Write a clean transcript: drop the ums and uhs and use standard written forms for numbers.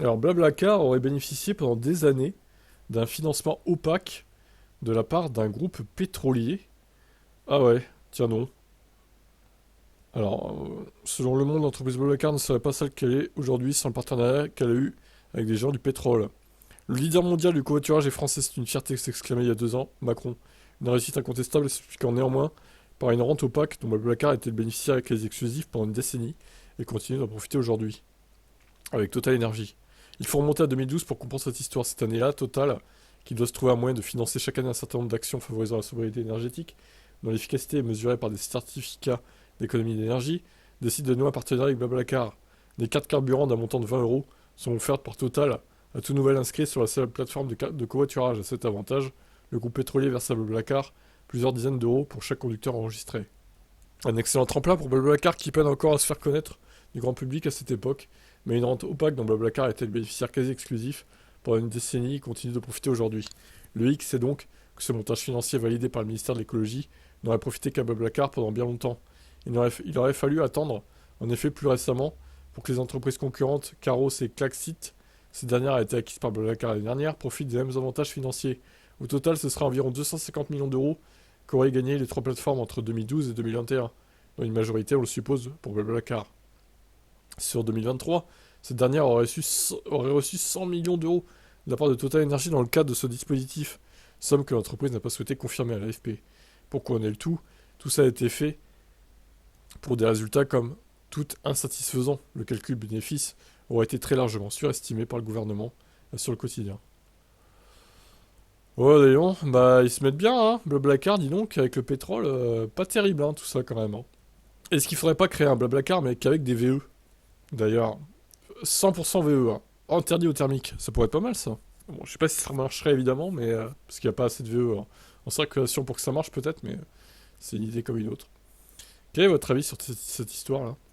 Alors Blablacar aurait bénéficié pendant des années d'un financement opaque de la part d'un groupe pétrolier. Ah ouais, tiens non. Alors, selon Le Monde, l'entreprise Blablacar ne serait pas celle qu'elle est aujourd'hui sans le partenariat qu'elle a eu avec des gens du pétrole. Le leader mondial du covoiturage est français, c'est une fierté, s'exclamait il y a 2 ans Macron. Une réussite incontestable s'expliquant néanmoins par une rente opaque dont Blablacar était le bénéficiaire avec les exclusifs pendant une décennie et continue d'en profiter aujourd'hui, avec Total Energy. Il faut remonter à 2012 pour comprendre cette histoire. Cette année-là, Total, qui doit se trouver un moyen de financer chaque année un certain nombre d'actions favorisant la sobriété énergétique, dont l'efficacité est mesurée par des certificats d'économie d'énergie, décide de nouer un partenariat avec Blablacar. Des cartes carburant d'un montant de 20 euros sont offertes par Total à tout nouvel inscrit sur la seule plateforme de covoiturage. À cet avantage, le groupe pétrolier verse à Blablacar plusieurs dizaines d'euros pour chaque conducteur enregistré. Un excellent tremplin pour Blablacar qui peine encore à se faire connaître du grand public à cette époque, mais une rente opaque dont Blablacar était le bénéficiaire quasi exclusif pendant une décennie et continue de profiter aujourd'hui. Le hic, c'est donc que ce montage financier validé par le ministère de l'écologie n'aurait profité qu'à Blablacar pendant bien longtemps. Il aurait fallu attendre, en effet plus récemment, pour que les entreprises concurrentes Caros et Klaxit, cette dernière a été acquise par Blablacar l'année dernière, profitent des mêmes avantages financiers. Au total, ce sera environ 250 millions d'euros qu'auraient gagné les trois plateformes entre 2012 et 2021, dont une majorité, on le suppose, pour Blablacar. Sur 2023, cette dernière aurait reçu 100 millions d'euros de la part de Total Energy dans le cadre de ce dispositif, somme que l'entreprise n'a pas souhaité confirmer à l'AFP. Pour couronner le tout, tout ça a été fait pour des résultats comme tout insatisfaisants. Le calcul bénéfice aurait été très largement surestimé par le gouvernement sur le quotidien. Ouais, d'ailleurs, bah ils se mettent bien, hein, Blablacar, dis donc, avec le pétrole, pas terrible, hein, tout ça quand même. Hein. Est-ce qu'il faudrait pas créer un Blablacar, mais qu'avec des VE? D'ailleurs, 100% VE, hein. Interdit au thermique, ça pourrait être pas mal ça. Bon, je sais pas si ça marcherait évidemment, mais parce qu'il n'y a pas assez de VE en circulation pour que ça marche peut-être, mais c'est une idée comme une autre. Quel est votre avis sur cette histoire-là?